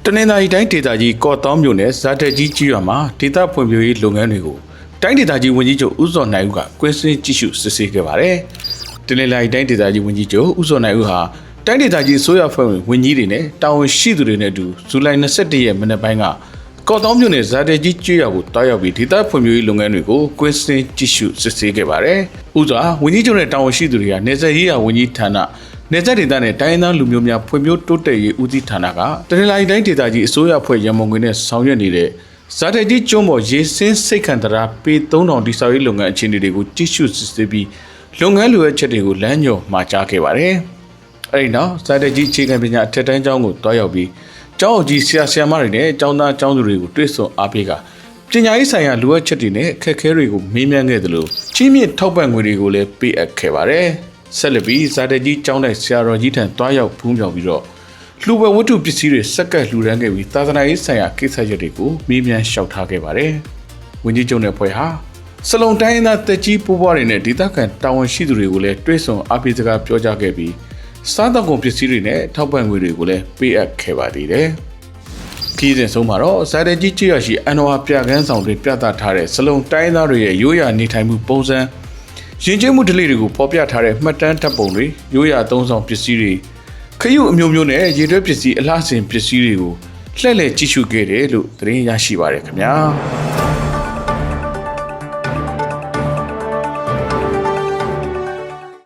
တနင်္သာရီတိုင်းဒေသကြီးကော့တောင်းမြို့နယ်ဇာတက်ကြီးကြီးရွာမှာဒေသဖွံ့ဖြိုးရေးလုပ်ငန်းတွေကိုတိုင်းဒေသကြီးဝန်ကြီးချုပ်ဦးစောနိုင်ဦးကကွင်းဆင်းကြည့်ရှုစစ်ဆေးခဲ့ပါတယ်။တနင်္သာရီတိုင်းဒေသကြီးဝန်ကြီးချုပ်ဦးစောနိုင်ဦးဟာတိုင်းဒေသကြီးအစိုးရဖွဲ့ဝင်ဝန်ကြီးတွေနဲ့တာဝန်ရှိသူတွေနဲ့အတူဇူလိုင်21ရက်မနက်ပိုင်းကကော့တောင်းမြို့နယ်ဇာတက်ကြီးကြီးရွာကိုတားရောက်ပြီးဒေသဖွံ့ဖြိုးရေးလုပ်ငန်းတွေကိုကွင်းဆင်းကြည့်ရှုစစ်ဆေးခဲ့ပါတယ်။ဦးစွာဝန်ကြီးချုပ်နဲ့တာဝန်ရှိသူတွေဟာနေဆက်ရေးရာဝန်ကြီးဌာနနေဆက်ဒေသနဲ့တိုင်းသားလူမျိုးများဖွံ့ဖြိုးတိုးတက်ရေးဦးစီးဌာနကတနင်္လာရီတိုင်းဒေသကြီးအစိုးရအဖွဲ့ရန်ပုံငွေနဲ့ဆောင်ရွက်နေတဲ့ဇာတက်ကြီးကျွန်းပေါ်ရေစင်းစိတ်ခံတရာပေ3000တိဆောက်ရေးလုပ်ငန်းအခြေအနေတွေကိုကြည့်ရှုစစ်ဆေးပြီးလုပ်ငန်းလိုအပ်ချက်တွေကိုလမ်းညွှန်မှာကြားခဲ့ပါတယ်။အဲဒီနောက်ဇာတက်ကြီးအခြေခံပညာအထက်တန်းကျောင်းကိုတွားရောက်ပြီးကျောင်းအကြီးဆရာဆရာမတွေနဲ့ကျောင်းသားကျောင်းသူတွေကိုတွေ့ဆုံအားပေးကပညာရေးဆိုင်ရာလိုအပ်ချက်တွေနဲ့အခက်အခဲတွေကိုမေးမြန်းခဲ့သလိုကြီးမြင့်ထောက်ပံ့ငွေတွေကိုလည်းပေးအပ်ခဲ့ပါတယ်။ဆက်လက်ပြီးဇာတက်ကြီးကျောင်းတိုက်ဆရာတော်ကြီးထံတွားရောက်ဖူးမြော်ပြီးတော့လှူပွဲဝတ္ထုပစ္စည်းတွေစက္ကန့်လှူဒန်းခဲ့ပြီးသာသနာရေးဆိုင်ရာကိစ္စရပ်တွေကိုမေးမြန်းလျှောက်ထားခဲ့ပါတယ်။ဝန်ကြီးချုပ်နဲ့ဖွဲ့ဟာစလုံတိုင်းသားတက်ကြီးပိုးပွားတွေနဲ့ဒေသခံတာဝန်ရှိသူတွေကိုလည်းတွေ့ဆုံအားပေးစကားပြောကြားခဲ့ပြီးစားတောက်ကုန်ပစ္စည်းတွေနဲ့ထောက်ပံ့ငွေတွေကိုလည်းပေးအပ်ခဲ့ပါသေးတယ်။ခီးစဉ်ဆုံးမှာတော့ဇာတက်ကြီးကျေးရွာရှိအန်ဝါပြကန်းဆောင်တွေပြသထားတဲ့စလုံတိုင်းသားတွေရဲ့ရိုးရာနေထိုင်မှုပုံစံရင်ကျေးမှုဓလေ့တွေကိုပေါ်ပြထားတဲ့မှတ်တမ်းဓာတ်ပုံတွေရိုးရာသုံးဆောင်ပစ္စည်းတွေခရုအမျိုးမျိုးနဲ့ရေတွဲပစ္စည်းအလှဆင်ပစ္စည်းတွေကိုလှည့်လည်ကြည့်ရှုခဲ့တယ်လို့သတင်းရရှိပါရခင်ဗျာ။